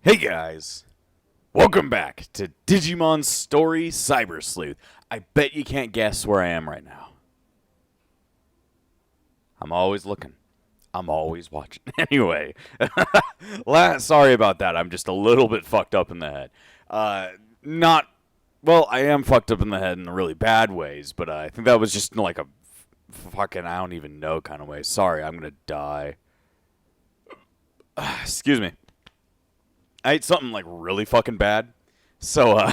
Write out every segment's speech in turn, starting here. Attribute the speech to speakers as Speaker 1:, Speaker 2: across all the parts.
Speaker 1: Hey guys, welcome back to Digimon Story Sleuth. I bet you can't guess where I am right now. I'm always looking. I'm always watching. Anyway, sorry about that. I'm just a little bit fucked up in the head. Not, well, I am fucked up in the head in really bad ways, but I think that was just like a fucking I don't even know kind of way. Sorry, I'm gonna die. Excuse me. I ate something like really fucking bad. So,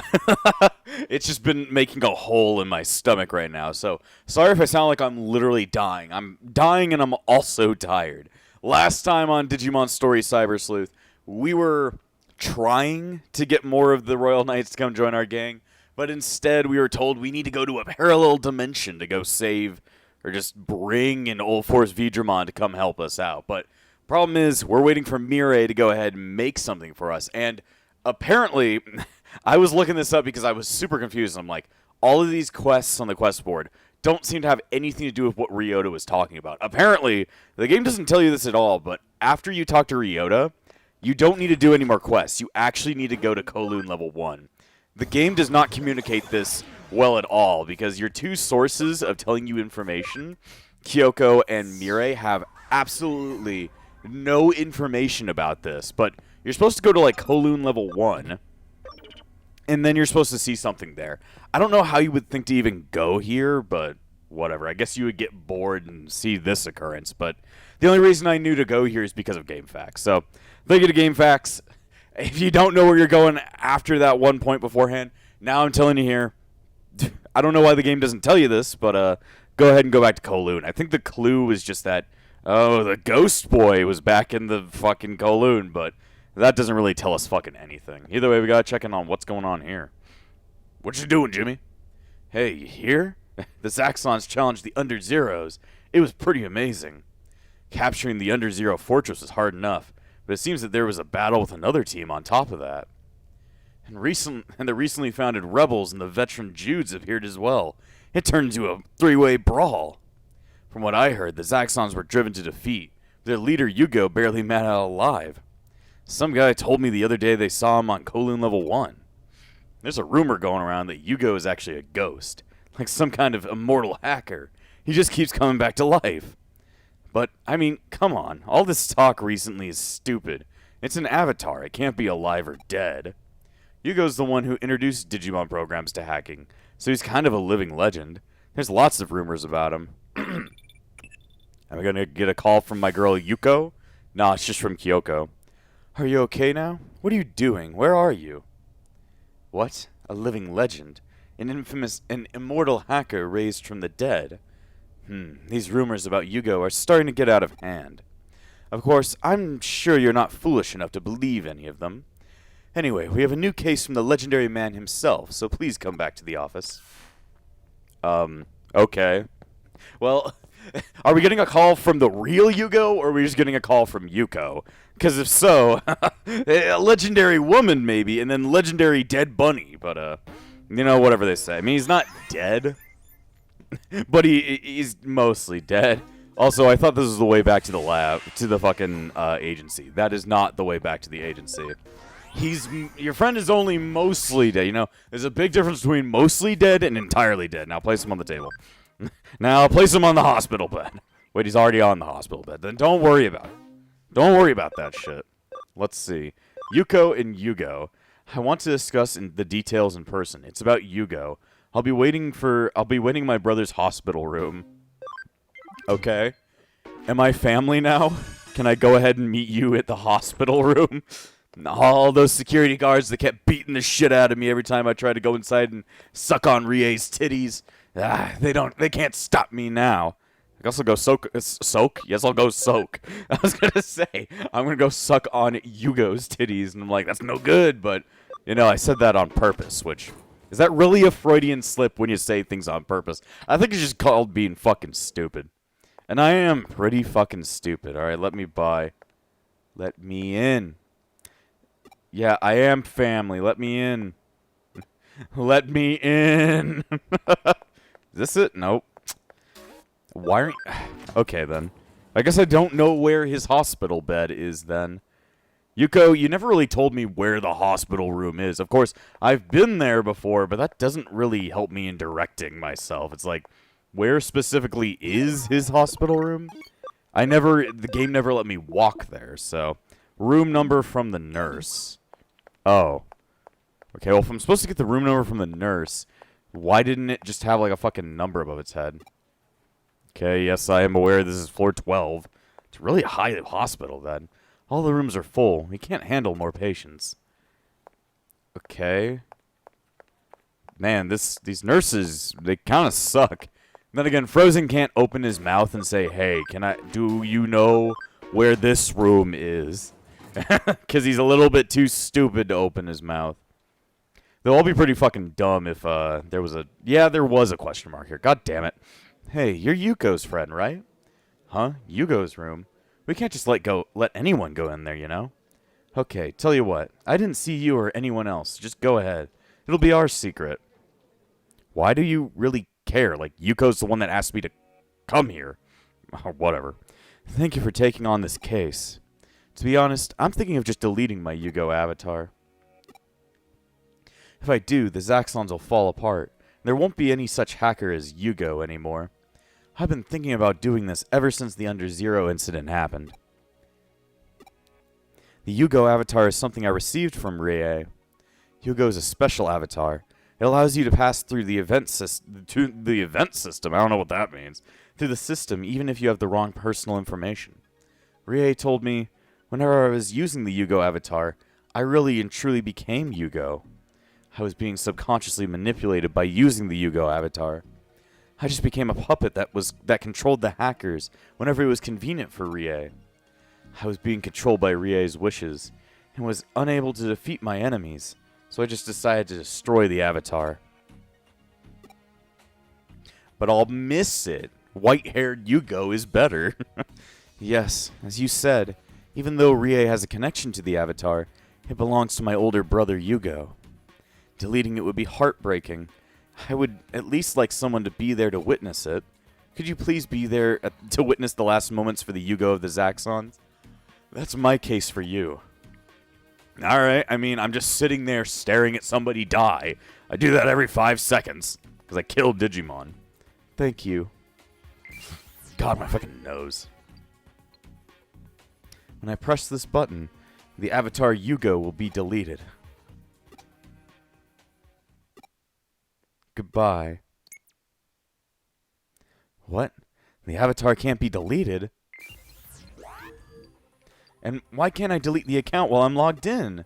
Speaker 1: it's just been making a hole in my stomach right now. So, sorry if I sound like I'm literally dying. I'm dying and I'm also tired. Last time on Digimon Story Sleuth, we were trying to get more of the Royal Knights to come join our gang, but instead we were told we need to go to a parallel dimension to go save or just bring an Old Force Vidramon to come help us out. But problem is, we're waiting for Mirai to go ahead and make something for us, and apparently, I was looking this up because I was super confused. I'm like, all of these quests on the quest board don't seem to have anything to do with what Ryota was talking about. Apparently, the game doesn't tell you this at all, but after you talk to Ryota, you don't need to do any more quests. You actually need to go to Kowloon level 1. The game does not communicate this well at all, because your two sources of telling you information, Kyoko and Mirai, have absolutely no information about this, but you're supposed to go to like Kowloon level 1, and then you're supposed to see something there. I don't know how you would think to even go here, but whatever. I guess you would get bored and see this occurrence, but the only reason I knew to go here is because of GameFAQs. So, thank you to GameFAQs. If you don't know where you're going after that one point beforehand, now I'm telling you here. I don't know why the game doesn't tell you this, but go ahead and go back to Kowloon. I think the clue was just that, oh, the ghost boy was back in the fucking Kowloon, but that doesn't really tell us fucking anything. Either way, we gotta check in on what's going on here. What you doing, Jimmy? Hey, you here? The Zaxxons challenged the Under Zeros. It was pretty amazing. Capturing the Under Zero Fortress was hard enough, but it seems that there was a battle with another team on top of that. And the recently founded rebels and the veteran Judes appeared as well. It turned into a three-way brawl. From what I heard, the Zaxxons were driven to defeat. Their leader, Yugo, barely made out alive. Some guy told me the other day they saw him on Kowloon level 1. There's a rumor going around that Yugo is actually a ghost, like some kind of immortal hacker. He just keeps coming back to life. But, I mean, come on. All this talk recently is stupid. It's an avatar. It can't be alive or dead. Yugo's the one who introduced Digimon programs to hacking, so he's kind of a living legend. There's lots of rumors about him. Am I going to get a call from my girl Yuko? Nah, it's just from Kyoko. Are you okay now? What are you doing? Where are you? What? A living legend? An immortal hacker raised from the dead? These rumors about Yugo are starting to get out of hand. Of course, I'm sure you're not foolish enough to believe any of them. Anyway, we have a new case from the legendary man himself, so please come back to the office. Okay. Well, are we getting a call from the real Yugo, or are we just getting a call from Yuko? Because if so, a legendary woman maybe, and then legendary dead bunny. But, you know, whatever they say. I mean, he's not dead, but he's mostly dead. Also, I thought this was the way back to the lab, to the fucking agency. That is not the way back to the agency. Your friend is only mostly dead. You know, there's a big difference between mostly dead and entirely dead. Now place him on the table. Now place him on the hospital bed. Wait, he's already on the hospital bed. Then don't worry about it. Don't worry about that shit. Let's see. Yuko and Yugo. I want to discuss the details in person. It's about Yugo. I'll be waiting in my brother's hospital room. Okay. Am I family now? Can I go ahead and meet you at the hospital room? All those security guards that kept beating the shit out of me every time I tried to go inside and suck on Rie's titties. They can't stop me now. I guess I'll go soak. Soak? Yes, I'll go soak. I was gonna say, I'm gonna go suck on Yugo's titties, and I'm like, that's no good, but, you know, I said that on purpose, which, is that really a Freudian slip when you say things on purpose? I think it's just called being fucking stupid. And I am pretty fucking stupid. Alright, let me in. Yeah, I am family. Let me in. Let me in. Is this it? Nope. Why aren't... Okay, then. I guess I don't know where his hospital bed is, then. Yuko, you never really told me where the hospital room is. Of course, I've been there before, but that doesn't really help me in directing myself. It's like, where specifically is his hospital room? The game never let me walk there, so. Room number from the nurse. Oh. Okay, well, if I'm supposed to get the room number from the nurse, why didn't it just have, like, a fucking number above its head? Okay, yes, I am aware this is floor 12. It's a really high hospital, then. All the rooms are full. We can't handle more patients. Okay. Man, these nurses, they kind of suck. And then again, Frozen can't open his mouth and say, hey, do you know where this room is? Because he's a little bit too stupid to open his mouth. They'll all be pretty fucking dumb if there was a question mark here. God damn it. Hey, you're Yuko's friend, right? Huh? Yuko's room? We can't just let anyone go in there, you know? Okay, tell you what. I didn't see you or anyone else. Just go ahead. It'll be our secret. Why do you really care? Like, Yuko's the one that asked me to come here. Or whatever. Thank you for taking on this case. To be honest, I'm thinking of just deleting my Yugo avatar. If I do, the Zaxxons will fall apart. There won't be any such hacker as Yugo anymore. I've been thinking about doing this ever since the Under Zero incident happened. The Yugo avatar is something I received from Rie. Yugo is a special avatar. It allows you to pass through the event system. I don't know what that means. Through the system, even if you have the wrong personal information. Rie told me, whenever I was using the Yugo avatar, I really and truly became Yugo. I was being subconsciously manipulated by using the Yugo avatar. I just became a puppet that controlled the hackers whenever it was convenient for Rie. I was being controlled by Rie's wishes and was unable to defeat my enemies, so I just decided to destroy the avatar. But I'll miss it. White-haired Yugo is better. Yes, as you said, even though Rie has a connection to the avatar, it belongs to my older brother Yugo. Deleting it would be heartbreaking. I would at least like someone to be there to witness it. Could you please be there to witness the last moments for the Yugo of the Zaxxons? That's my case for you. Alright, I mean, I'm just sitting there staring at somebody die. I do that every 5 seconds, because I killed Digimon. Thank you. God, my fucking nose. When I press this button, the avatar Yugo will be deleted. Goodbye. What? The avatar can't be deleted? And why can't I delete the account while I'm logged in?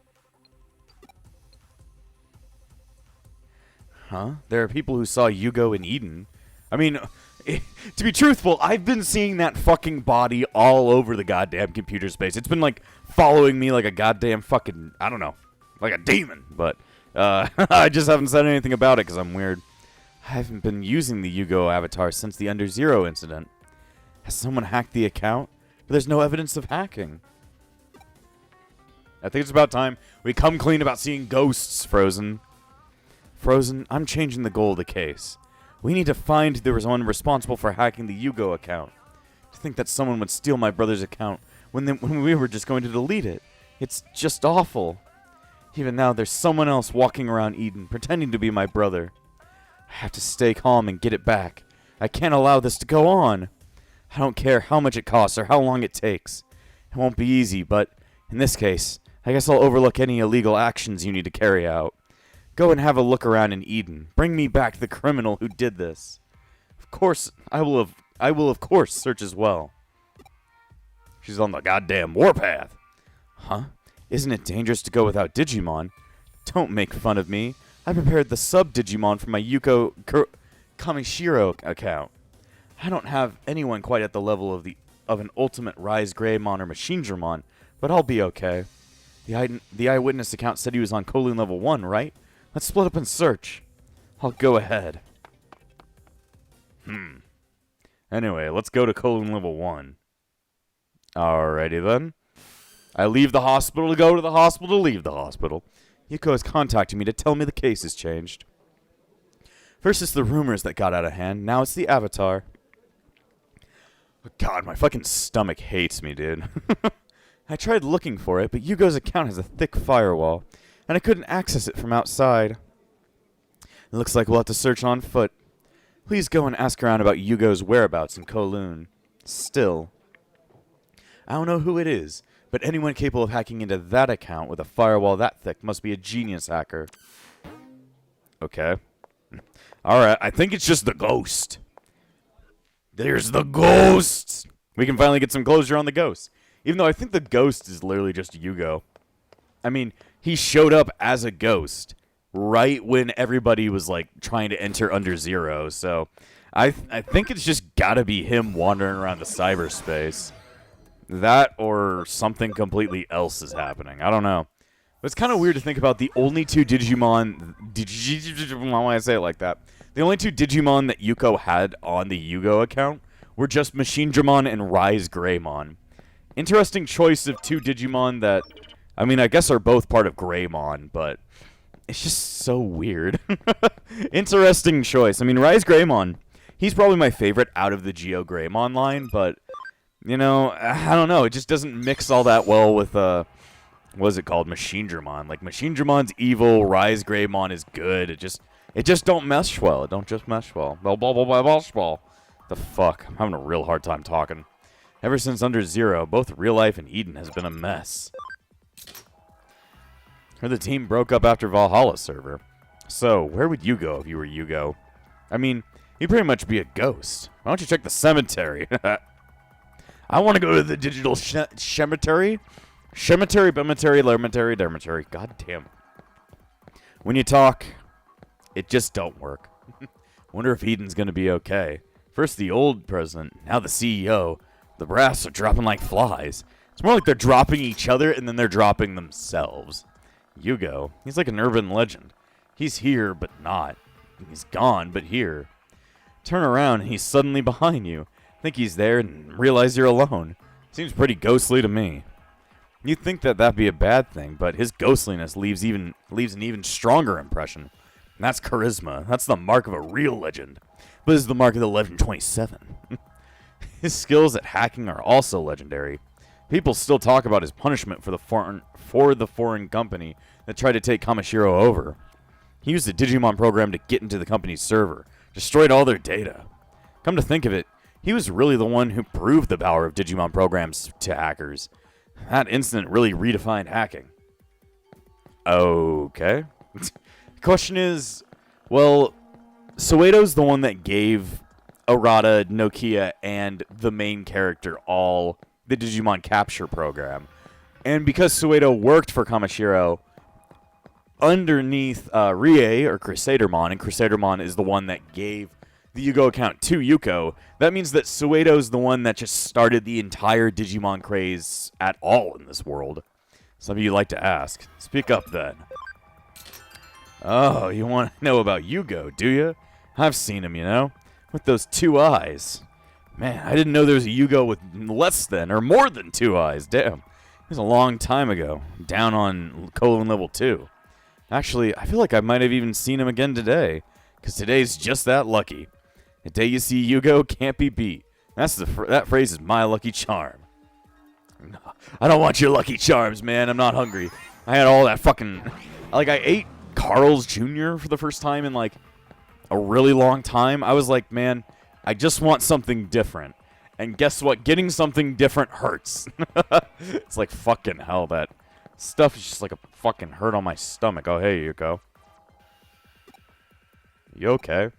Speaker 1: Huh? There are people who saw Yugo in Eden. I mean, to be truthful, I've been seeing that fucking body all over the goddamn computer space. It's been, like, following me like a goddamn fucking, I don't know, like a demon. But, I just haven't said anything about it because I'm weird. I haven't been using the Yugo avatar since the Under Zero incident. Has someone hacked the account? But there's no evidence of hacking. I think it's about time we come clean about seeing ghosts, Frozen. Frozen, I'm changing the goal of the case. We need to find the one responsible for hacking the Yugo account. To think that someone would steal my brother's account when we were just going to delete it. It's just awful. Even now, there's someone else walking around Eden, pretending to be my brother. I have to stay calm and get it back. I can't allow this to go on. I don't care how much it costs or how long it takes. It won't be easy, but in this case, I guess I'll overlook any illegal actions you need to carry out. Go and have a look around in Eden. Bring me back the criminal who did this. Of course, I will of course search as well. She's on the goddamn warpath. Huh? Isn't it dangerous to go without Digimon? Don't make fun of me. I prepared the sub-Digimon for my Yuko Kamishiro account. I don't have anyone quite at the level of an ultimate Rise Greymon or Machinedramon, but I'll be okay. The eyewitness account said he was on Kowloon level 1, right? Let's split up and search. I'll go ahead. Anyway, let's go to Kowloon level 1. Alrighty then. I leave the hospital to go to the hospital to leave the hospital. Yuko is contacting me to tell me the case has changed. First it's the rumors that got out of hand, now it's the avatar. God, my fucking stomach hates me, dude. I tried looking for it, but Yugo's account has a thick firewall, and I couldn't access it from outside. It looks like we'll have to search on foot. Please go and ask around about Yugo's whereabouts in Kowloon. Still, I don't know who it is, but anyone capable of hacking into that account with a firewall that thick must be a genius hacker. Okay. Alright, I think it's just the ghost. There's the ghost! We can finally get some closure on the ghost. Even though I think the ghost is literally just Yugo. I mean, he showed up as a ghost right when everybody was, like, trying to enter Under Zero. So, I think it's just gotta be him wandering around the cyberspace. That or something completely else is happening. I don't know. But it's kind of weird to think about the only two Digimon... Why do I say it like that? The only two Digimon that Yuko had on the Yugo account were just Machine Dramon and Rise Greymon. Interesting choice of two Digimon that, I mean, I guess are both part of Greymon, but it's just so weird. Interesting choice. I mean, Rise Greymon, he's probably my favorite out of the Geo Greymon line, but, you know, I don't know. It just doesn't mix all that well with, what is it called? Machine Dramon. Like, Machine Dramon's evil, Rise Greymon is good. It just don't mesh well. It don't just mesh well. The fuck? I'm having a real hard time talking. Ever since Under Zero, both real life and Eden has been a mess. Heard the team broke up after Valhalla server. So, where would you go if you were Yugo? I mean, you'd pretty much be a ghost. Why don't you check the cemetery? I want to go to the digital cemetery. Cemetery, bemetery, lermetery, dermetery. God damn. When you talk, it just don't work. Wonder if Eden's gonna be okay. First the old president, now the CEO. The brass are dropping like flies. It's more like they're dropping each other and then they're dropping themselves. Yugo, he's like an urban legend. He's here, but not. He's gone, but here. Turn around and he's suddenly behind you. Think he's there and realize you're alone. Seems pretty ghostly to me. You'd think that that'd be a bad thing, but his ghostliness leaves an even stronger impression. And that's charisma. That's the mark of a real legend. But it's the mark of the Legend 27. His skills at hacking are also legendary. People still talk about his punishment for the foreign company that tried to take Kamishiro over. He used the Digimon program to get into the company's server, destroyed all their data. Come to think of it, he was really the one who proved the power of Digimon programs to hackers. That incident really redefined hacking. Okay. The question is, well, Soeto's the one that gave Arata, Nokia, and the main character all the Digimon capture program. And because Soeto worked for Kamishiro underneath Rie, or Crusadermon, and Crusadermon is the one that gave the Yugo account to Yuko, that means that Soeto's the one that just started the entire Digimon craze at all in this world. Some of you like to ask. Speak up then. Oh, you want to know about Yugo, do you? I've seen him, you know, with those 2 eyes. Man, I didn't know there was a Yugo with less than or more than 2 eyes. Damn. It was a long time ago, down on colon level 2. Actually, I feel like I might have even seen him again today, because today's just that lucky. The day you see Yugo can't be beat. That phrase is my lucky charm. I don't want your lucky charms, man. I'm not hungry. I had all that fucking... Like, I ate Carl's Jr. for the first time in, like, a really long time. I was like, man, I just want something different. And guess what? Getting something different hurts. It's like, fucking hell, that stuff is just like a fucking hurt on my stomach. Oh, hey, Yuko. You okay?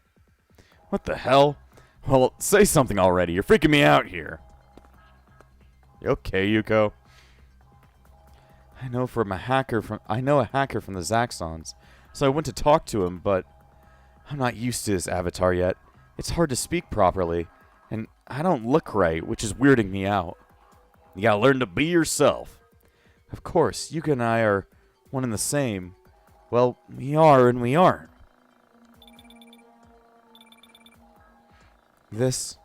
Speaker 1: What the hell? Well, say something already. You're freaking me out here. You okay, Yuko? I know a hacker from the Zaxxons, so I went to talk to him, but I'm not used to this avatar yet. It's hard to speak properly, and I don't look right, which is weirding me out. You gotta learn to be yourself. Of course, Yuka and I are one and the same. Well, we are and we aren't. It's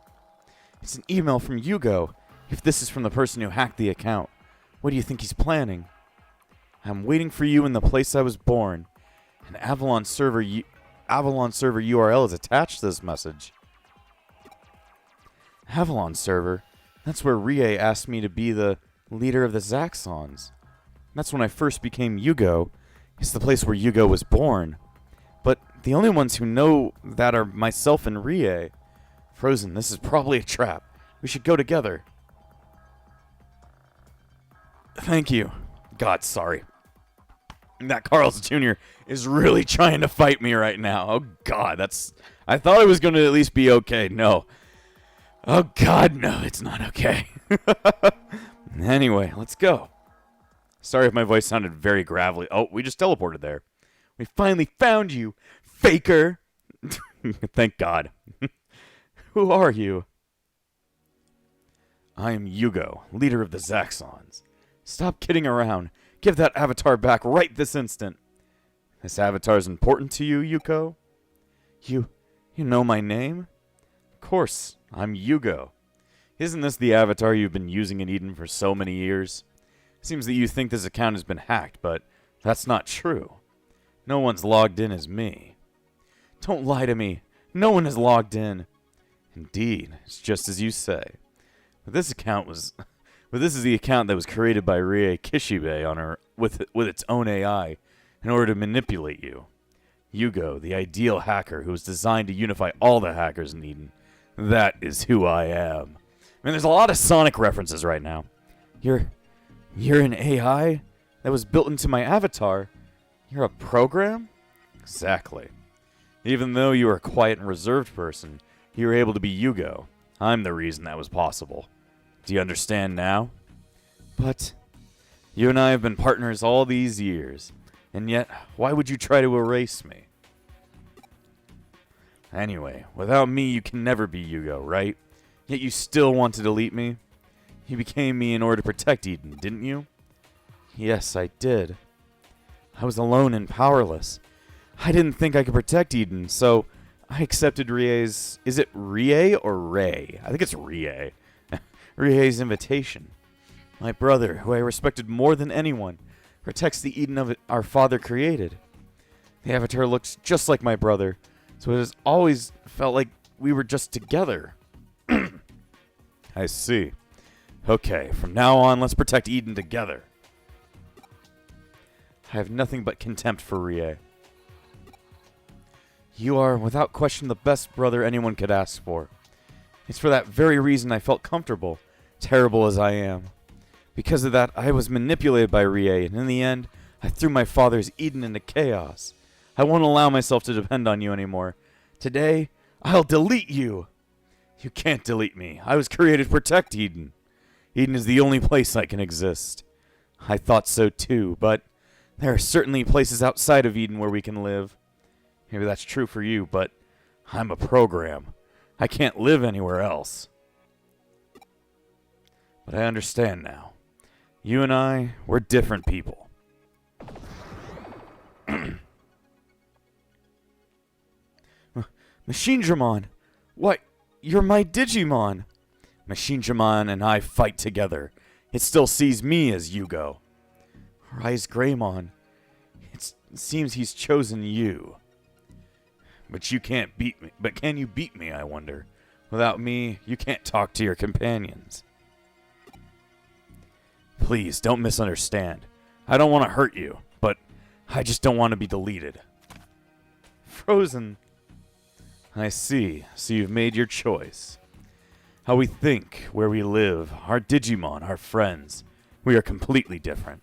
Speaker 1: an email from Yugo. If this is from the person who hacked the account, what do you think he's planning? I'm waiting for you in the place I was born. An Avalon server URL is attached to this message. Avalon server? That's where Rie asked me to be the leader of the Zaxxons. That's when I first became Yugo. It's the place where Yugo was born. But the only ones who know that are myself and Rie. Frozen, this is probably a trap. We should go together. Thank you. God, sorry. That Carl's Jr. is really trying to fight me right now. Oh, God, that's... I thought it was going to at least be okay. No. Oh, God, no, it's not okay. Anyway, let's go. Sorry if my voice sounded very gravelly. Oh, we just teleported there. We finally found you, faker. Thank God. Who are you? I am Yugo, leader of the Zaxxons. Stop kidding around. Give that avatar back right this instant. This avatar's important to you, Yuko? You know my name? Of course, I'm Yugo. Isn't this the avatar you've been using in Eden for so many years? Seems that you think this account has been hacked, but that's not true. No one's logged in as me. Don't lie to me. No one is logged in. Indeed, it's just as you say. But this is the account that was created by Rie Kishibe on her with its own AI in order to manipulate you. Yugo, the ideal hacker who was designed to unify all the hackers in Eden. That is who I am. I mean, there's a lot of Sonic references right now. You're an AI that was built into my avatar. You're a program? Exactly. Even though you are a quiet and reserved person, you were able to be Yugo. I'm the reason that was possible. Do you understand now? But you and I have been partners all these years, and yet, why would you try to erase me? Anyway, without me, you can never be Yugo, right? Yet you still want to delete me? You became me in order to protect Eden, didn't you? Yes, I did. I was alone and powerless. I didn't think I could protect Eden, so I accepted Rie's... Is it Rie or Ray? I think it's Rie. Rie's invitation. My brother, who I respected more than anyone, protects the Eden of our father created. The avatar looks just like my brother, so it has always felt like we were just together. I see. Okay, from now on, let's protect Eden together. I have nothing but contempt for Rie. You are, without question, the best brother anyone could ask for. It's for that very reason I felt comfortable, terrible as I am. Because of that, I was manipulated by Rie, and in the end, I threw my father's Eden into chaos. I won't allow myself to depend on you anymore. Today, I'll delete you. You can't delete me. I was created to protect Eden. Eden is the only place I can exist. I thought so too, but there are certainly places outside of Eden where we can live. Maybe that's true for you, but I'm a program. I can't live anywhere else. But I understand now. You and I, we're different people. Machine Dramon! What? You're my Digimon! Machine Dramon and I fight together. It still sees me as Yugo. Rise Greymon. It seems he's chosen you. But you can't beat me. But can you beat me, I wonder? Without me, you can't talk to your companions. Please, don't misunderstand. I don't want to hurt you, but I just don't want to be deleted. Frozen. I see. So you've made your choice. How we think, where we live, our Digimon, our friends. We are completely different.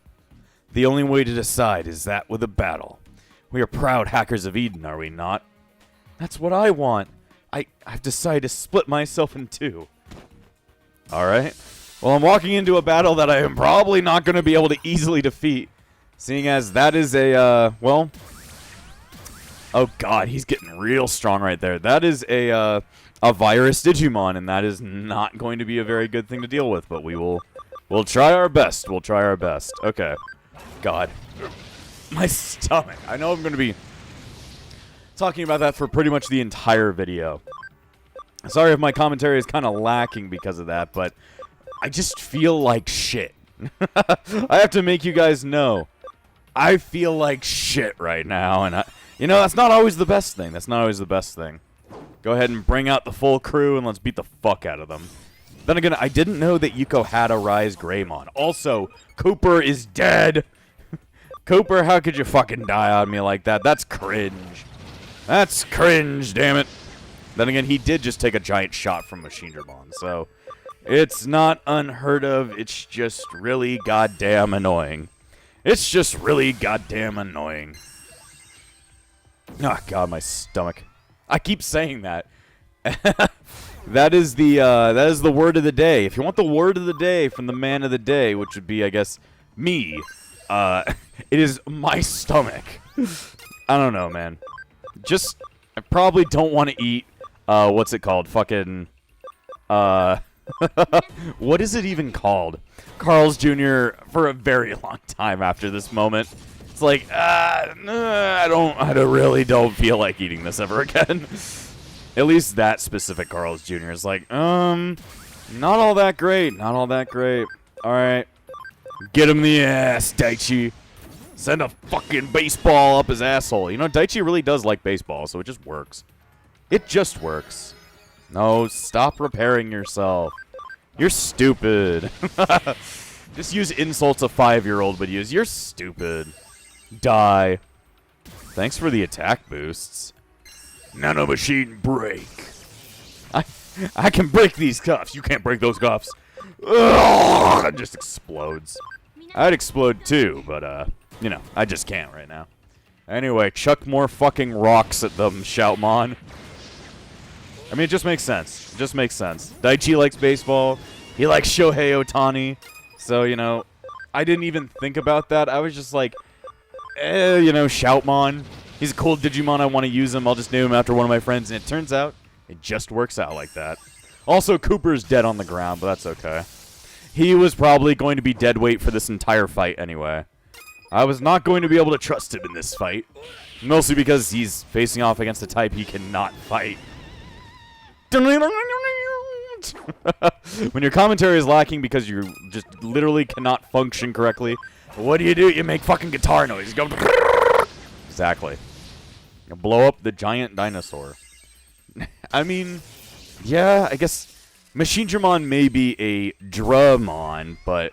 Speaker 1: The only way to decide is that with a battle. We are proud hackers of Eden, are we not? That's what I want. I've decided to split myself in two. Alright. Well, I'm walking into a battle that I am probably not going to be able to easily defeat. Seeing as that is a, well... Oh god, he's getting real strong right there. That is a virus Digimon, and that is not going to be a very good thing to deal with, but we'll try our best. We'll try our best. Okay. God. My stomach. I know I'm going to be talking about that for pretty much the entire video. Sorry if my commentary is kind of lacking because of that, but I just feel like shit. I have to make you guys know. I feel like shit right now, and you know, that's not always the best thing. That's not always the best thing. Go ahead and bring out the full crew, and let's beat the fuck out of them. Then again, I didn't know that Yuko had a Rise Greymon. Also, Cooper is dead. Cooper, how could you fucking die on me like that? That's cringe. That's cringe, damn it. Then again, he did just take a giant shot from Machinedramon, so it's not unheard of. It's just really goddamn annoying. It's just really goddamn annoying. Oh, God, my stomach. I keep saying that. That is the word of the day. If you want the word of the day from the man of the day, which would be, I guess, me, it is my stomach. I don't know, man. Just, I probably don't want to eat, what's it called? Fucking, what is it even called? Carl's Jr. for a very long time after this moment. It's like, I really don't feel like eating this ever again. At least that specific Carl's Jr. is like, not all that great. Not all that great. Alright. Get him the ass, Daichi. Send a fucking baseball up his asshole. You know, Daichi really does like baseball, so it just works. It just works. No, stop repairing yourself. You're stupid. Just use insults a 5-year-old would use. You're stupid. Die. Thanks for the attack boosts. Nano machine break. I can break these cuffs. You can't break those cuffs. Ugh, it just explodes. I'd explode too, but you know, I just can't right now. Anyway, chuck more fucking rocks at them, Shoutmon. I mean, it just makes sense. It just makes sense. Daichi likes baseball. He likes Shohei Ohtani. So, you know, I didn't even think about that. I was just like, you know, Shoutmon. He's a cool Digimon. I want to use him. I'll just name him after one of my friends. And it turns out, it just works out like that. Also, Cooper's dead on the ground, but that's okay. He was probably going to be dead weight for this entire fight anyway. I was not going to be able to trust him in this fight. Mostly because he's facing off against a type he cannot fight. When your commentary is lacking because you just literally cannot function correctly, what do? You make fucking guitar noise. You go... Exactly. You blow up the giant dinosaur. I mean, yeah, I guess Machinedramon may be a Dramon, but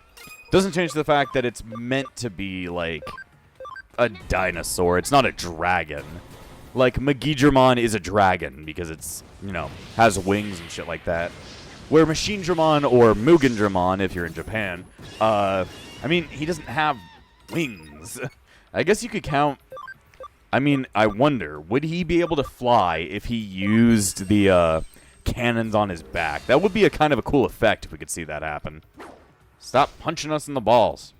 Speaker 1: doesn't change the fact that it's meant to be, like, a dinosaur. It's not a dragon. Like, Megidramon is a dragon because it's, you know, has wings and shit like that. Where Machinedramon or Mugendramon, if you're in Japan, I mean, he doesn't have wings. I guess you could count... I mean, I wonder, would he be able to fly if he used the cannons on his back? That would be a kind of a cool effect if we could see that happen. Stop punching us in the balls.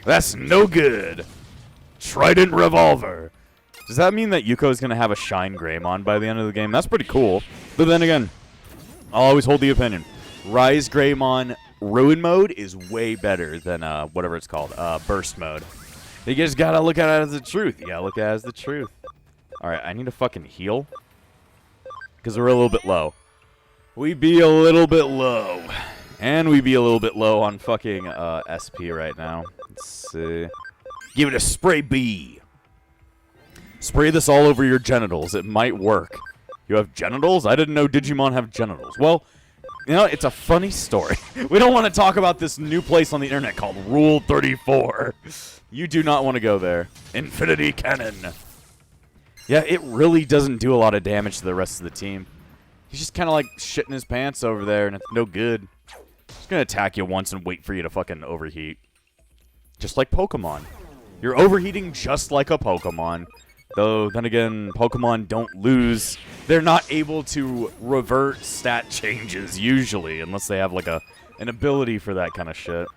Speaker 1: That's no good. Trident Revolver. Does that mean that Yuko is going to have a Shine Greymon by the end of the game? That's pretty cool. But then again, I'll always hold the opinion. Rise Greymon Ruin Mode is way better than whatever it's called, Burst Mode. You just gotta look at it as the truth. You gotta look at it as the truth. Alright, I need to fucking heal. Because we're a little bit low. We be a little bit low. And we be a little bit low on fucking SP right now. Let's see. Give it a spray bee. Spray this all over your genitals. It might work. You have genitals? I didn't know Digimon have genitals. Well, you know, it's a funny story. We don't want to talk about this new place on the internet called Rule 34. You do not want to go there. Infinity Cannon. Yeah, it really doesn't do a lot of damage to the rest of the team. He's just kind of like shitting his pants over there, and it's no good. He's going to attack you once and wait for you to fucking overheat. Just like Pokemon. You're overheating just like a Pokemon. Though, then again, Pokemon don't lose. They're not able to revert stat changes, usually, unless they have, like, an ability for that kind of shit.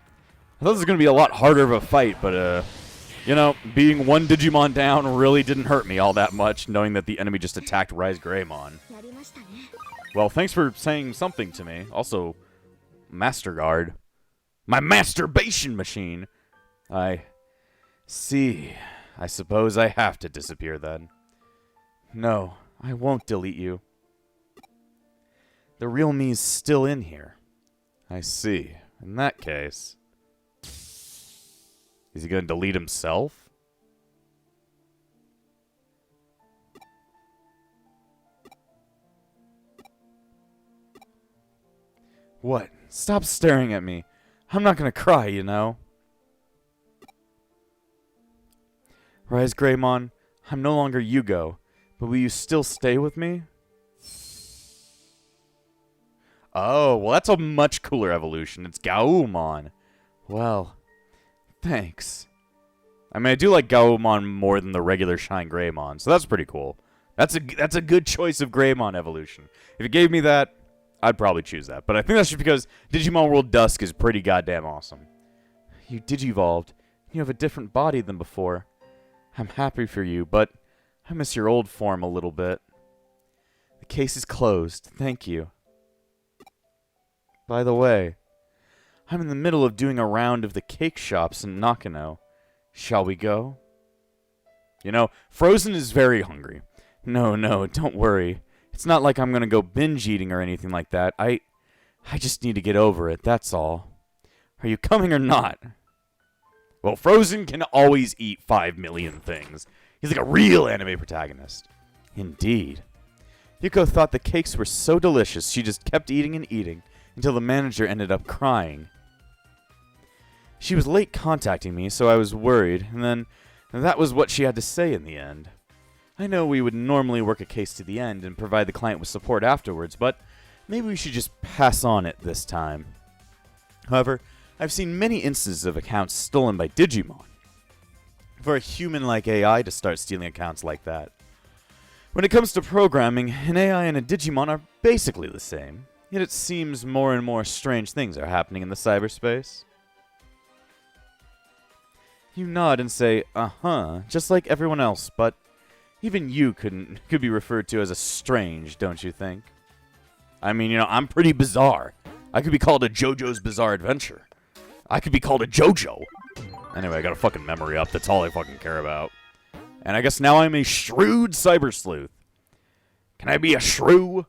Speaker 1: I thought this was going to be a lot harder of a fight, but, you know, being one Digimon down really didn't hurt me all that much, knowing that the enemy just attacked Rise Greymon. Well, thanks for saying something to me. Also, Master Guard. My masturbation machine! I see. I suppose I have to disappear then. No, I won't delete you. The real me's still in here. I see. In that case... Is he going to delete himself? What? Stop staring at me. I'm not gonna cry, you know. Rise Greymon, I'm no longer Yugo, but will you still stay with me? Oh, well that's a much cooler evolution. It's Gaumon. Well, thanks. I mean, I do like Gaumon more than the regular Shine Greymon, so that's pretty cool. That's a good choice of Greymon evolution. If you gave me that, I'd probably choose that. But I think that's just because Digimon World Dusk is pretty goddamn awesome. You digivolved. You have a different body than before. I'm happy for you, but I miss your old form a little bit. The case is closed. Thank you. By the way, I'm in the middle of doing a round of the cake shops in Nakano. Shall we go? You know, Frozen is very hungry. No, don't worry. It's not like I'm gonna go binge eating or anything like that. I just need to get over it, that's all. Are you coming or not? Well, Frozen can always eat 5 million things. He's like a real anime protagonist. Indeed. Yuko thought the cakes were so delicious, she just kept eating and eating until the manager ended up crying. She was late contacting me, so I was worried, and then that was what she had to say in the end. I know we would normally work a case to the end and provide the client with support afterwards, but maybe we should just pass on it this time. However, I've seen many instances of accounts stolen by Digimon. For a human-like AI to start stealing accounts like that. When it comes to programming, an AI and a Digimon are basically the same, yet it seems more and more strange things are happening in the cyberspace. You nod and say, uh-huh, just like everyone else, but even you could be referred to as a strange, don't you think? I mean, you know, I'm pretty bizarre. I could be called a JoJo's Bizarre Adventure. I could be called a JoJo. Anyway, I got a fucking memory up. That's all I fucking care about. And I guess now I'm a shrewd cyber sleuth. Can I be a shrew?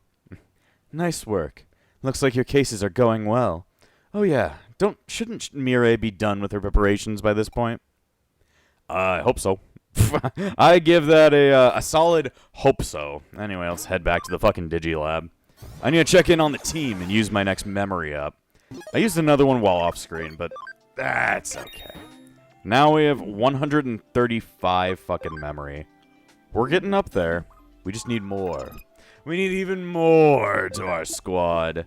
Speaker 1: Nice work. Looks like your cases are going well. Oh yeah, shouldn't Mireille be done with her preparations by this point? I hope so. I give that a solid hope so. Anyway, let's head back to the fucking Digilab. I need to check in on the team and use my next memory up. I used another one while off screen, but that's okay. Now we have 135 fucking memory. We're getting up there. We just need more. We need even more to our squad.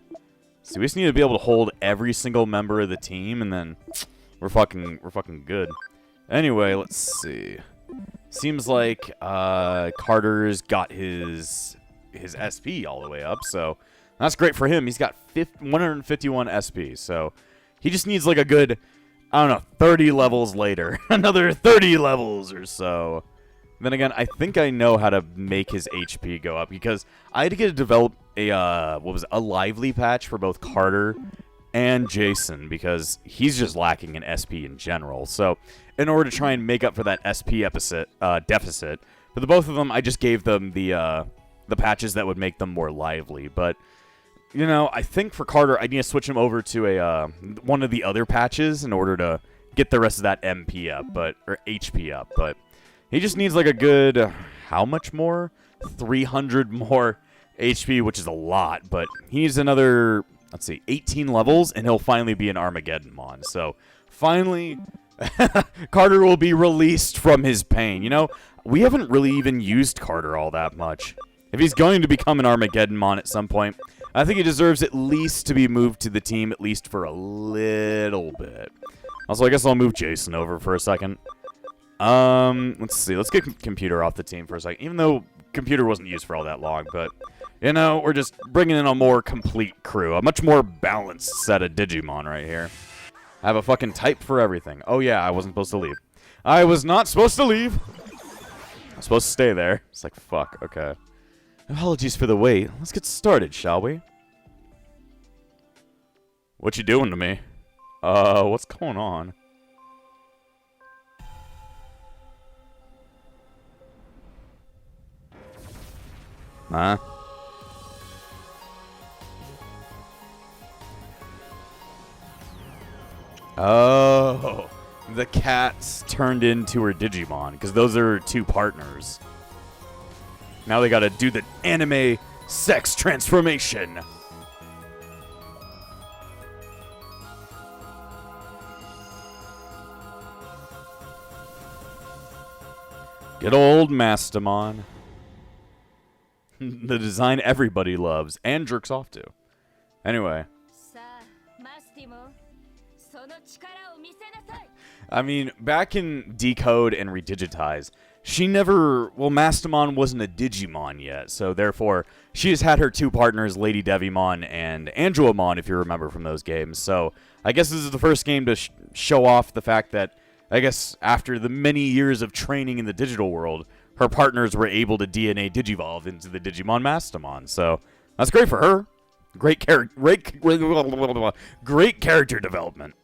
Speaker 1: See, we just need to be able to hold every single member of the team, and then we're fucking good. Anyway, let's see. Seems like Carter's got his SP all the way up, so that's great for him. He's got 151 SP, so he just needs like a good, I don't know, 30 levels later. Another 30 levels or so. Then again, I think I know how to make his HP go up, because I had to develop a a lively patch for both Carter and Jason, because he's just lacking in SP in general. So in order to try and make up for that SP deficit, for the both of them, I just gave them the patches that would make them more lively. But you know, I think for Carter, I need to switch him over to one of the other patches in order to get the rest of that MP up, or HP up. But he just needs like a good, how much more? 300 more HP, which is a lot. But he needs another, let's see, 18 levels, and he'll finally be an Armageddonmon. So finally, Carter will be released from his pain. You know, we haven't really even used Carter all that much. If he's going to become an Armageddonmon at some point, I think he deserves at least to be moved to the team, at least for a little bit. Also, I guess I'll move Jason over for a second. Let's see. Let's get Computer off the team for a second. Even though Computer wasn't used for all that long, but, you know, we're just bringing in a more complete crew. A much more balanced set of Digimon right here. I have a fucking type for everything. Oh, yeah, I wasn't supposed to leave. I was not supposed to leave. I was supposed to stay there. It's like, fuck, okay. Apologies for the wait. Let's get started, shall we? What you doing to me? What's going on? Huh? Oh, the cat's turned into her Digimon, because those are two partners. Now they gotta do the anime sex transformation. Good old Mastamon. The design everybody loves and jerks off to. Anyway. I mean, back in Decode and Redigitize, she never... Well, Mastamon wasn't a Digimon yet, so therefore, she has had her two partners, Lady Devimon and Angelamon, if you remember from those games. So, I guess this is the first game to show off the fact that, I guess, after the many years of training in the digital world, her partners were able to DNA Digivolve into the Digimon Mastamon. So, that's great for her. Great character development.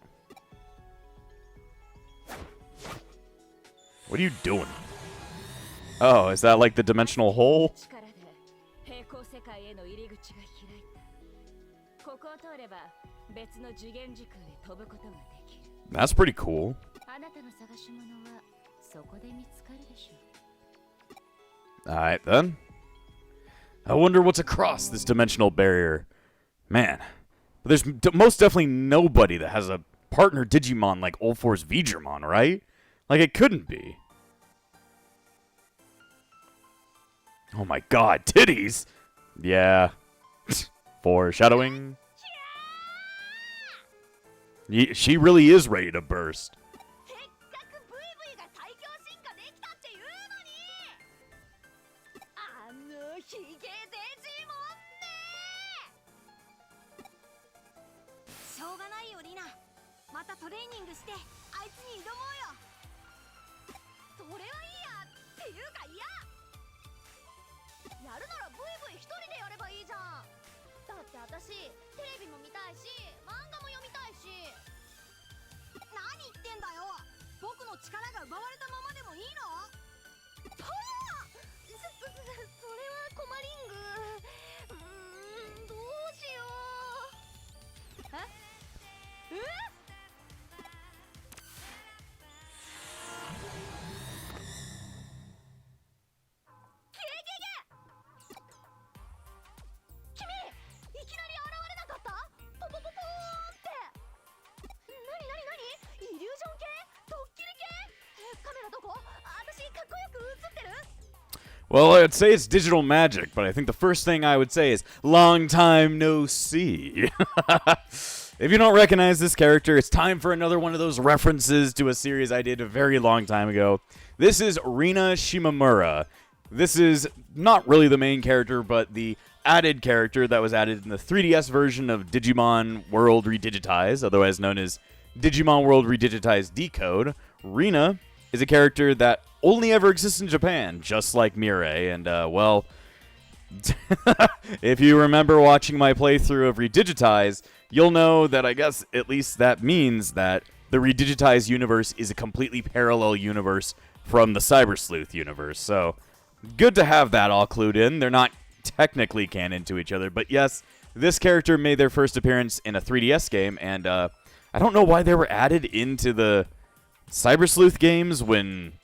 Speaker 1: What are you doing? Oh, is that like the dimensional hole? That's pretty cool. Alright then. I wonder what's across this dimensional barrier. Man, there's most definitely nobody that has a partner Digimon like Ulforce Vidramon, right? Like, it couldn't be. Oh my god, titties! Yeah. Foreshadowing. She really is ready to burst. Well, I'd say it's digital magic, but I think the first thing I would say is, long time no see. If you don't recognize this character, it's time for another one of those references to a series I did a very long time ago. This is Rina Shimamura. This is not really the main character, but the added character that was added in the 3DS version of Digimon World Re, otherwise known as Digimon World Re Decode. Rina is a character that only ever exists in Japan, just like Mirai, and, well, if you remember watching my playthrough of Redigitize, you'll know that I guess at least that means that the Redigitize universe is a completely parallel universe from the Cyber Sleuth universe, so good to have that all clued in. They're not technically canon to each other, but yes, this character made their first appearance in a 3DS game, and I don't know why they were added into the Cyber Sleuth games when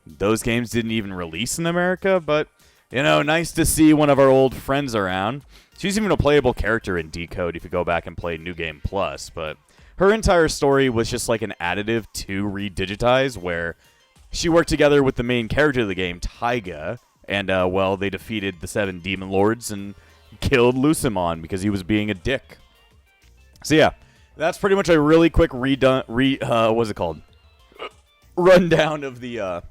Speaker 1: those games didn't even release in America, but, you know, nice to see one of our old friends around. She's even a playable character in Decode if you go back and play New Game Plus, but her entire story was just like an additive to Redigitize, where she worked together with the main character of the game, Taiga, and, well, they defeated the 7 Demon Lords and killed Lucimon because he was being a dick. So, yeah, that's pretty much a really quick what's it called? Rundown of the,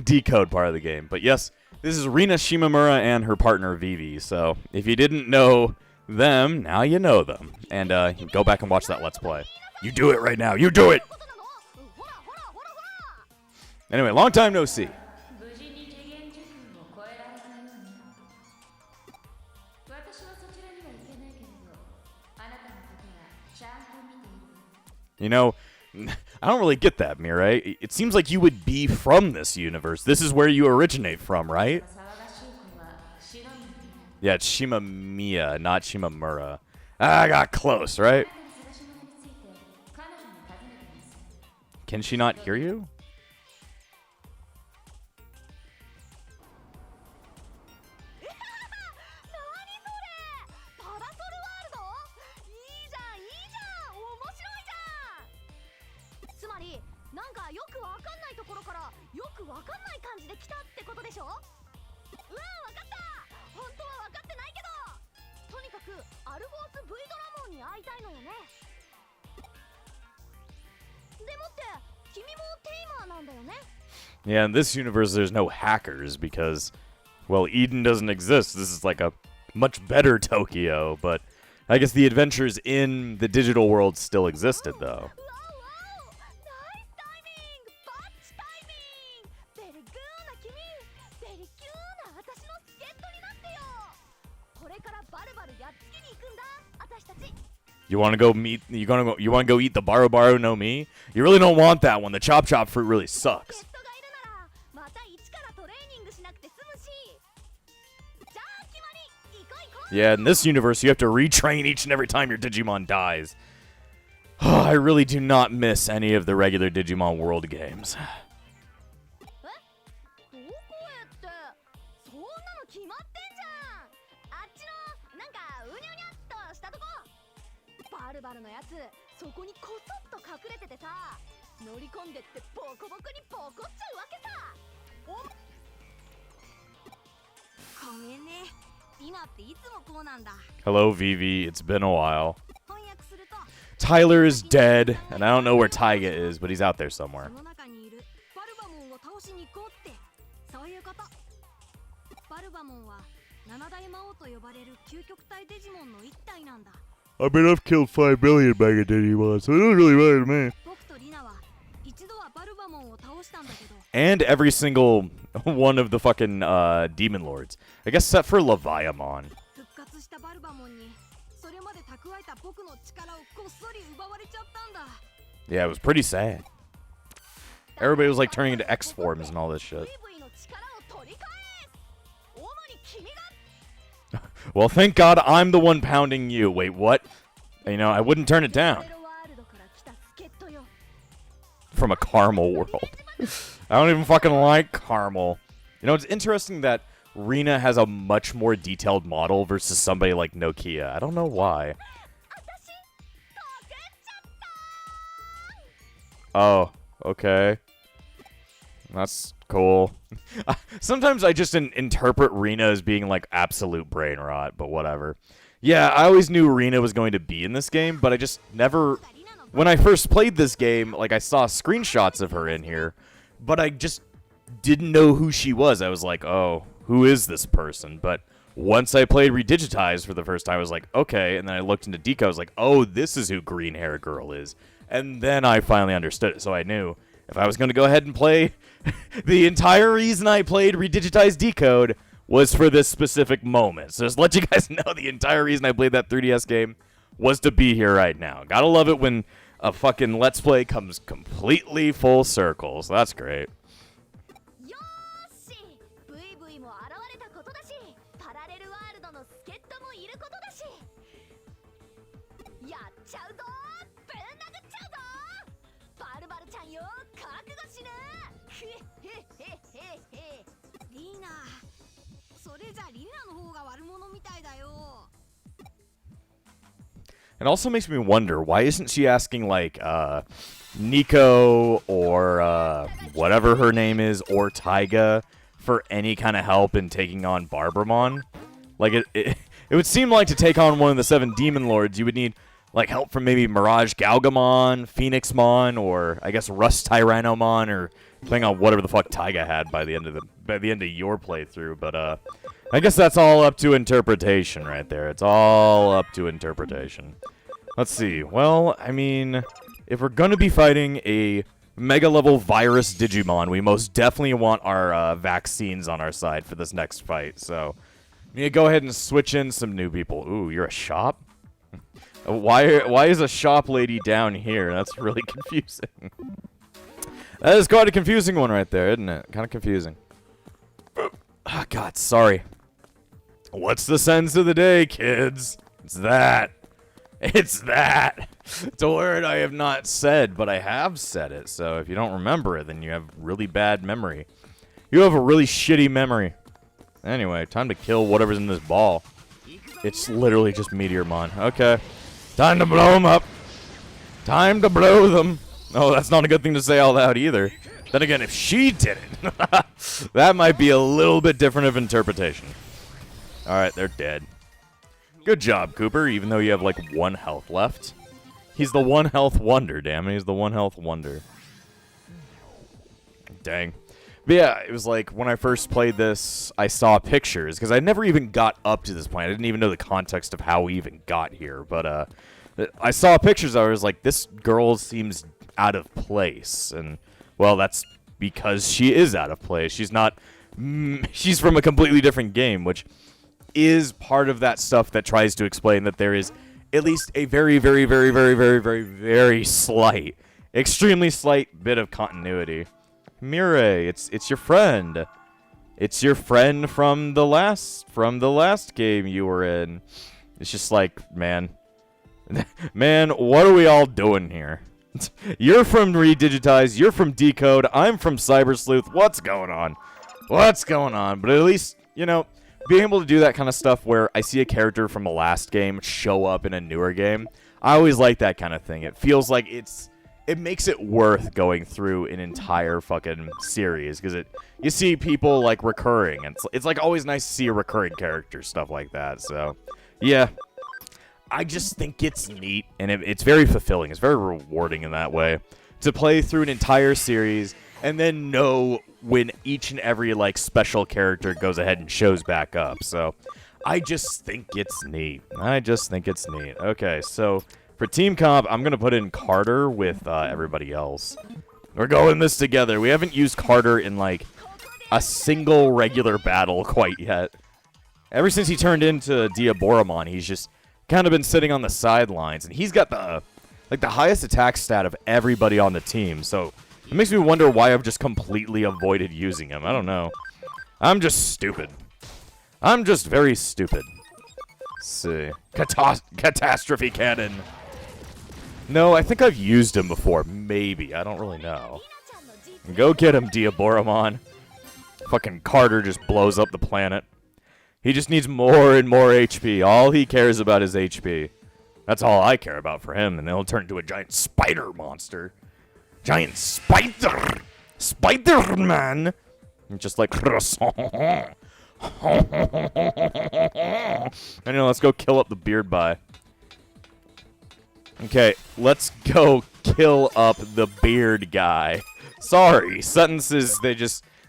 Speaker 1: Decode part of the game. But yes, this is Rina Shimamura and her partner Vivi. So if you didn't know them, now you know them. And go back and watch that Let's Play. You do it right now. You do it! Anyway, long time no see. You know, I don't really get that, Mirai. It seems like you would be from this universe. This is where you originate from, right? Yeah, it's Shimamiya, not Shimamura. I got close, right? Can she not hear you? Yeah, in this universe, there's no hackers because, well, Eden doesn't exist. This is like a much better Tokyo, but I guess the adventures in the digital world still existed, though. You want to go meet? You want to go eat the Baro Baro no Mi? You really don't want that one. The Chop Chop fruit really sucks. Yeah, in this universe, you have to retrain each and every time your Digimon dies. I really do not miss any of the regular Digimon World games. Hello, Vivi. It's been a while. Tyler is dead, and I don't know where Taiga is, but he's out there somewhere. I mean, I've killed 5 million Mega Digimon, so it doesn't really matter to me. And every single one of the fucking Demon Lords. I guess except for Leviamon. Yeah, it was pretty sad. Everybody was like turning into X forms and all this shit. Well, thank God I'm the one pounding you. Wait, what? You know, I wouldn't turn it down. From a caramel world. I don't even fucking like caramel. You know, it's interesting that Rina has a much more detailed model versus somebody like Nokia. I don't know why. Oh, okay. That's cool. Sometimes I just interpret Rina as being like absolute brain rot, but whatever. Yeah, I always knew Rina was going to be in this game, but I just never... When I first played this game, like, I saw screenshots of her in here, but I just didn't know who she was. I was like, oh, who is this person? But once I played Redigitized for the first time, I was like, okay, and then I looked into Decode, I was like, oh, this is who Green Hair Girl is. And then I finally understood it, so I knew if I was going to go ahead and play, the entire reason I played Redigitize Decode was for this specific moment. So just let you guys know the entire reason I played that 3DS game was to be here right now. Gotta love it when a fucking Let's Play comes completely full circle, so that's great. It also makes me wonder, why isn't she asking, like, Nico or whatever her name is, or Taiga, for any kind of help in taking on Barbamon? Like, it would seem like to take on one of the 7 Demon Lords, you would need, like, help from maybe Mirage Galgamon, Phoenixmon, or, I guess, Rust Tyrannomon, or depending on whatever the fuck Taiga had by the end of your playthrough, but, I guess that's all up to interpretation right there. It's all up to interpretation. Let's see. Well, I mean, if we're going to be fighting a mega-level virus Digimon, we most definitely want our vaccines on our side for this next fight. So, I'm going to go ahead and switch in some new people. Ooh, you're a shop? Why is a shop lady down here? That's really confusing. That is quite a confusing one right there, isn't it? Kind of confusing. Oh, God, sorry. What's the sense of the day, kids? It's that. It's that. It's a word I have not said, but I have said it. So if you don't remember it, then you have really bad memory. You have a really shitty memory. Anyway, time to kill whatever's in this ball. It's literally just Meteormon. Okay. Time to blow them up. Time to blow them. Oh, that's not a good thing to say all loud either.
Speaker 2: Then again, if she didn't, that might be a little bit different of interpretation. Alright, they're dead. Good job, Cooper, even though you have like 1 health left. He's the 1 health wonder, damn it. He's the 1 health wonder. Dang. But yeah, it was like when I first played this, I saw pictures, because I never even got up to this point. I didn't even know the context of how we even got here. But I saw pictures, I was like, this girl seems out of place. And, well, that's because she is out of place. She's not... she's from a completely different game, which is part of that stuff that tries to explain that there is at least a very, very, very, very, very, very, very slight, extremely slight bit of continuity. Mirai, it's your friend. It's your friend from the last game you were in. It's just like, man, what are we all doing here? You're from Digitize, you're from Decode, I'm from Sleuth. What's going on? What's going on? But at least, you know, being able to do that kind of stuff where I see a character from the last game show up in a newer game, I always like that kind of thing. It feels like it makes it worth going through an entire fucking series, because you see people like recurring, and it's like always nice to see a recurring character, stuff like that. So yeah, I just think it's neat, and it's very fulfilling. It's very rewarding in that way to play through an entire series and then know when each and every like special character goes ahead and shows back up. So I just think it's neat. Okay, so for team comp, I'm going to put in Carter with everybody else. We're going this together. We haven't used Carter in, like, a single regular battle quite yet. Ever since he turned into Diaboromon, he's just kind of been sitting on the sidelines. And he's got the highest attack stat of everybody on the team. So it makes me wonder why I've just completely avoided using him. I don't know. I'm just stupid. I'm just very stupid. Let's see. Catastrophe Cannon. No, I think I've used him before. Maybe. I don't really know. Go get him, Diaboromon. Fucking Carter just blows up the planet. He just needs more and more HP. All he cares about is HP. That's all I care about for him, and then he'll turn into a giant spider monster. Giant spider! Spider-Man! Just like... And, you know, let's go kill up the beard bye. Okay, let's go kill up the beard guy. Sorry, sentences,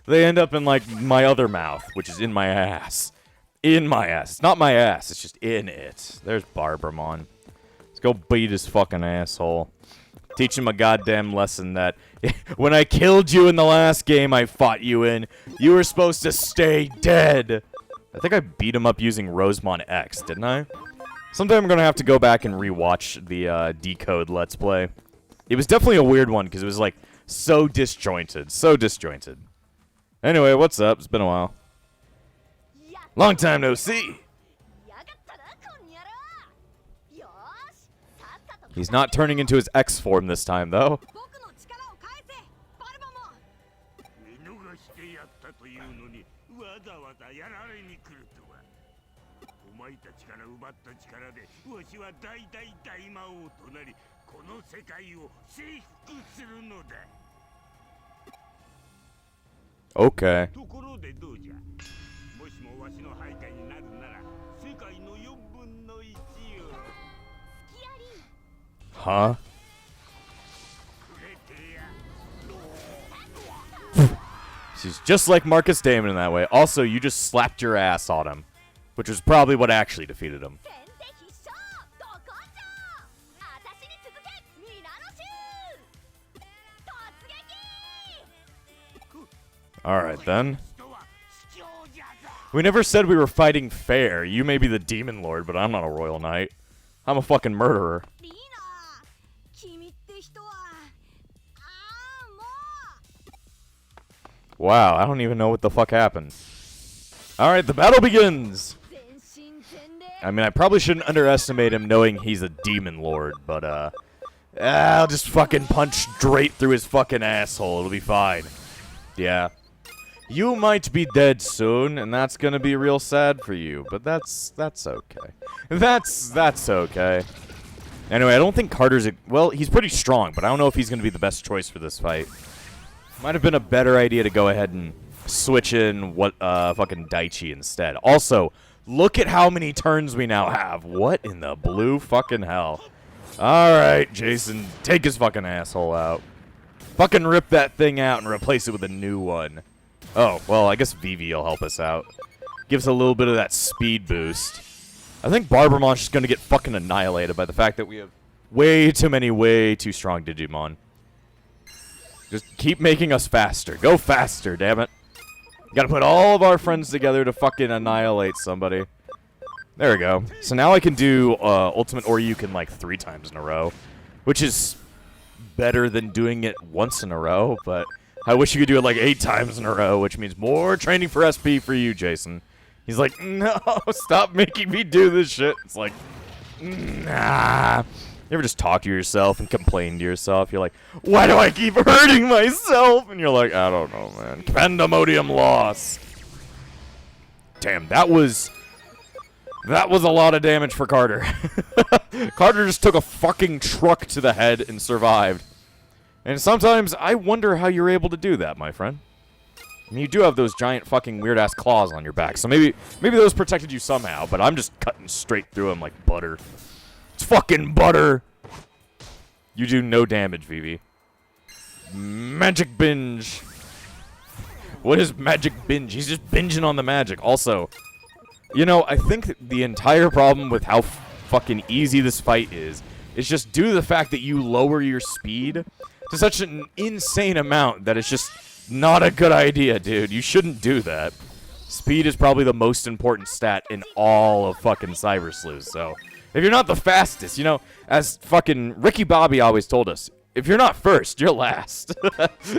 Speaker 2: they end up in, like, my other mouth, which is in my ass. In my ass. It's not my ass, it's just in it. There's Barbramon. Let's go beat his fucking asshole. Teach him a goddamn lesson that when I killed you in the last game I fought you in, you were supposed to stay dead. I think I beat him up using Rosemon X, didn't I? Sometime I'm going to have to go back and rewatch the Decode Let's Play. It was definitely a weird one, because it was, like, so disjointed. So disjointed. Anyway, what's up? It's been a while. Long time no see! He's not turning into his X form this time, though. Okay. Huh? She's just like Marcus Damon in that way. Also, you just slapped your ass on him, which was probably what actually defeated him. Alright, then. We never said we were fighting fair. You may be the Demon Lord, but I'm not a Royal Knight. I'm a fucking murderer. Wow, I don't even know what the fuck happened. Alright, the battle begins! I mean, I probably shouldn't underestimate him knowing he's a Demon Lord, but, I'll just fucking punch straight through his fucking asshole. It'll be fine. Yeah. You might be dead soon, and that's gonna be real sad for you, but that's okay. That's okay. Anyway, I don't think Carter's well, he's pretty strong, but I don't know if he's gonna be the best choice for this fight. Might have been a better idea to go ahead and switch in what fucking Daichi instead. Also, look at how many turns we now have. What in the blue fucking hell? Alright, Jason, take his fucking asshole out. Fucking rip that thing out and replace it with a new one. Oh, well, I guess Vivi will help us out. Gives a little bit of that speed boost. I think Barbermon's just gonna get fucking annihilated by the fact that we have way too many, way too strong Digimon. Just keep making us faster. Go faster, damn it. Gotta put all of our friends together to fucking annihilate somebody. There we go. So now I can do Ultimate Oryuken like 3 times in a row, which is better than doing it once in a row, but I wish you could do it like 8 times in a row, which means more training for SP for you, Jason. He's like, no, stop making me do this shit. It's like, nah. You ever just talk to yourself and complain to yourself? You're like, why do I keep hurting myself? And you're like, I don't know, man. Pandemonium lost. Damn, that was a lot of damage for Carter. Carter just took a fucking truck to the head and survived. And sometimes I wonder how you're able to do that, my friend. I mean, you do have those giant fucking weird-ass claws on your back, so maybe those protected you somehow, but I'm just cutting straight through them like butter. It's fucking butter! You do no damage, Vivi. Magic binge! What is magic binge? He's just binging on the magic. Also, you know, I think the entire problem with how fucking easy this fight is just due to the fact that you lower your speed to such an insane amount that it's just not a good idea, dude. You shouldn't do that. Speed is probably the most important stat in all of fucking Cyber Sleuth, so if you're not the fastest, you know, as fucking Ricky Bobby always told us, if you're not first, you're last.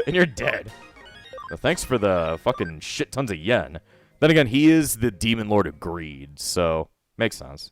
Speaker 2: And you're dead. So thanks for the fucking shit tons of yen. Then again, he is the Demon Lord of Greed, so makes sense.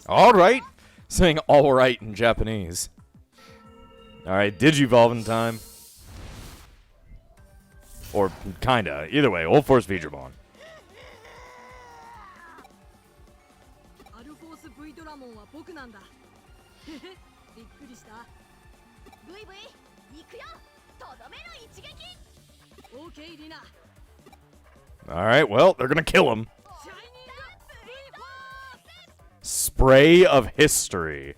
Speaker 2: Alright! Saying alright in Japanese. Alright, Digivolving time. Or, kinda. Either way, Old Force Digimon. Alright, well, they're gonna kill him. Spray of History.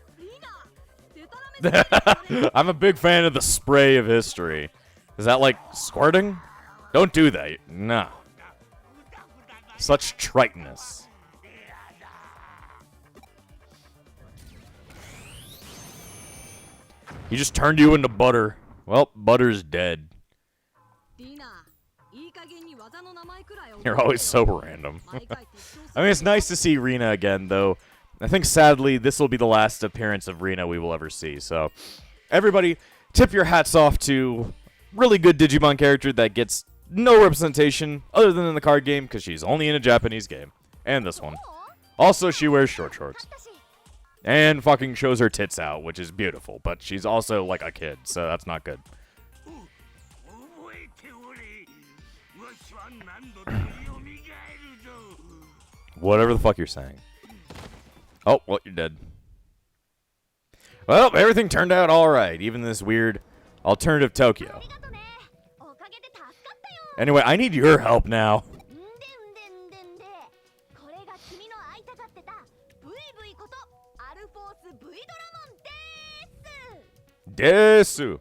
Speaker 2: I'm a big fan of the Spray of History. Is that like squirting? Don't do that. Nah. Such triteness. He just turned you into butter. Well, butter's dead. You're always so random. I mean, it's nice to see Rina again, though. I think, sadly, this will be the last appearance of Rina we will ever see. So, everybody, tip your hats off to really good Digimon character that gets no representation other than in the card game because she's only in a Japanese game. And this one. Also, she wears short shorts. And fucking shows her tits out, which is beautiful. But she's also like a kid, so that's not good. Whatever the fuck you're saying. Oh, well, you're dead. Well, everything turned out alright, even this weird alternative Tokyo. Anyway, I need your help now. Desu.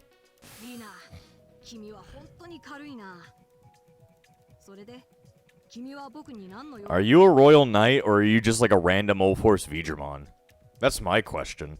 Speaker 2: Are you a Royal Knight, or are you just like a random Old Force Digimon? That's my question.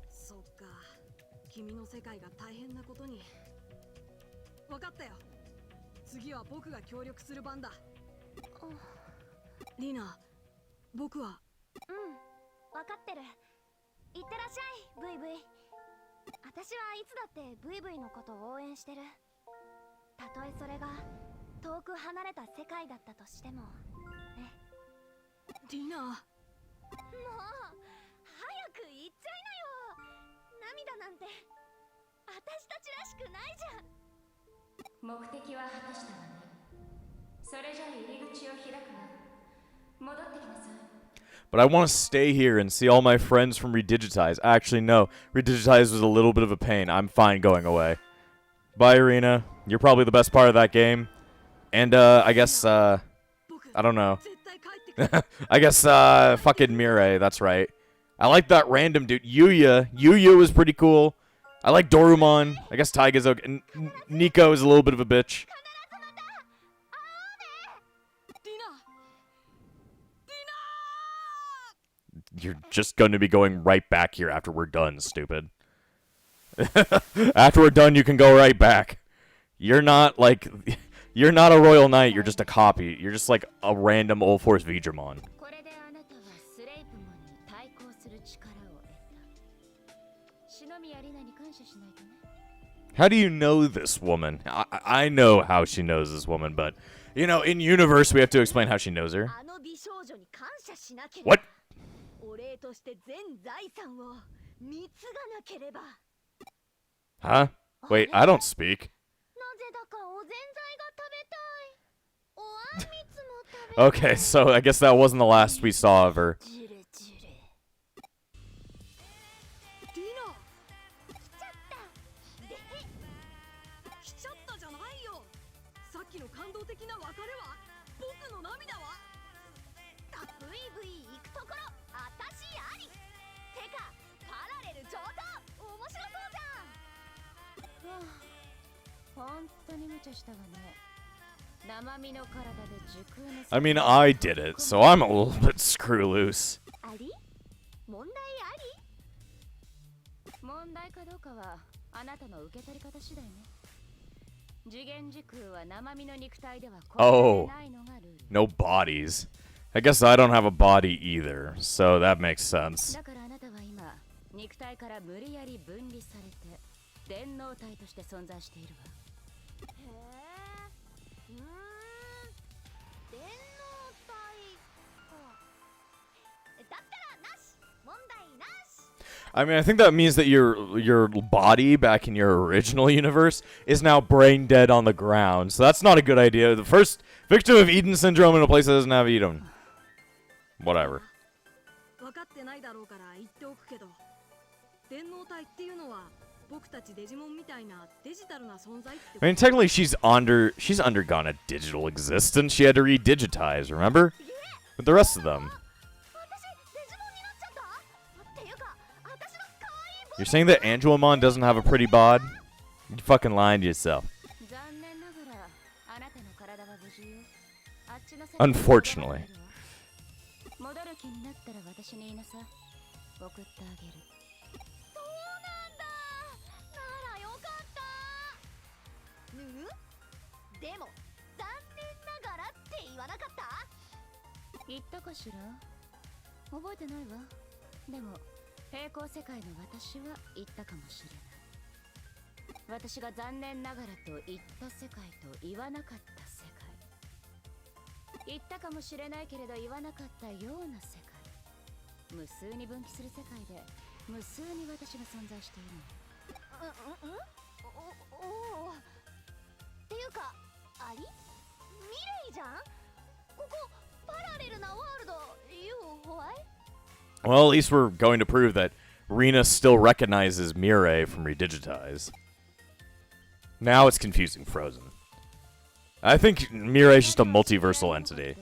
Speaker 2: But I want to stay here and see all my friends from Redigitize. Actually, no. Redigitize was a little bit of a pain. I'm fine going away. Bye, Irina. You're probably the best part of that game. And, I guess, I don't know. I guess, fucking Mirai, that's right. I like that random dude. Yuya. Yuya was pretty cool. I like Dorumon. I guess Taiga's okay. Nico is a little bit of a bitch. You're just going to be going right back here after we're done, stupid. After we're done, you can go right back. You're not, like... You're not a Royal Knight, you're just a copy. You're just like a random Old Force Digimon. How do you know this woman? I know how she knows this woman, but, you know, in universe, we have to explain how she knows her. What? Huh? Wait, I don't speak. Okay, so I guess that wasn't the last we saw of her. I mean, I did it, so I'm a little bit screw loose. Oh, no bodies. I guess I don't have a body either, so that makes sense. I mean, I think that means that your body back in your original universe is now brain dead on the ground. So that's not a good idea. The first victim of Eden syndrome in a place that doesn't have Eden. Whatever. I mean, technically she's undergone a digital existence. She had to redigitize, remember? With the rest of them. You're saying that Angelomon doesn't have a pretty bod? You fucking lying to yourself. Unfortunately. Well, at least we're going to prove that Rena still recognizes Mirai from Redigitize. Now it's confusing Frozen. I think Mirai is just a multiversal entity.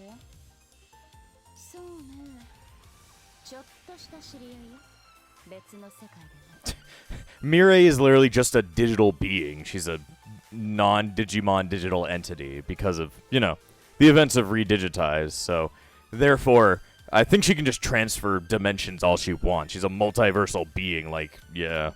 Speaker 2: Mirai is literally just a digital being. She's a non-Digimon digital entity because of, you know, the events of Redigitize. So, therefore, I think she can just transfer dimensions all she wants. She's a multiversal being, like, yeah.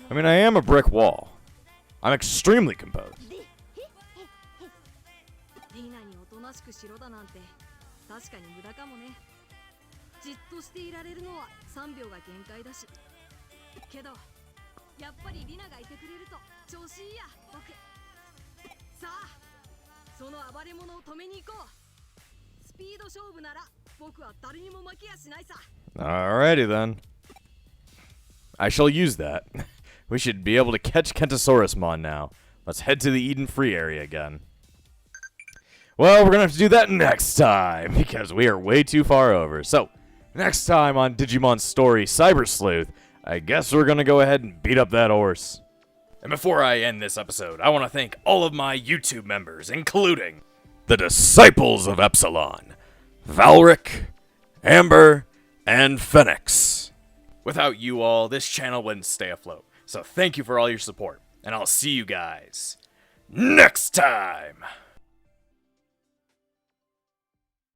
Speaker 2: I mean, I am a brick wall. I'm extremely composed.
Speaker 3: じっとしていられるのは3秒が限界だし。けどやっぱりリナがいてくれると調子いいや僕。さあその暴れ者を止めに行こう。スピード勝負なら僕は誰にも負けやしないさ。
Speaker 2: Alrighty then. I shall use that. We should be able to catch Kentosaurusmon now. Let's head to the Eden Free area again. Well, we're gonna have to do that next time, because we are way too far over. So, next time on Digimon Story Cyber Sleuth, I guess we're gonna go ahead and beat up that horse. And before I end this episode, I want to thank all of my YouTube members, including the Disciples of Epsilon, Valric, Amber, and Phoenix. Without you all, this channel wouldn't stay afloat. So thank you for all your support, and I'll see you guys next time!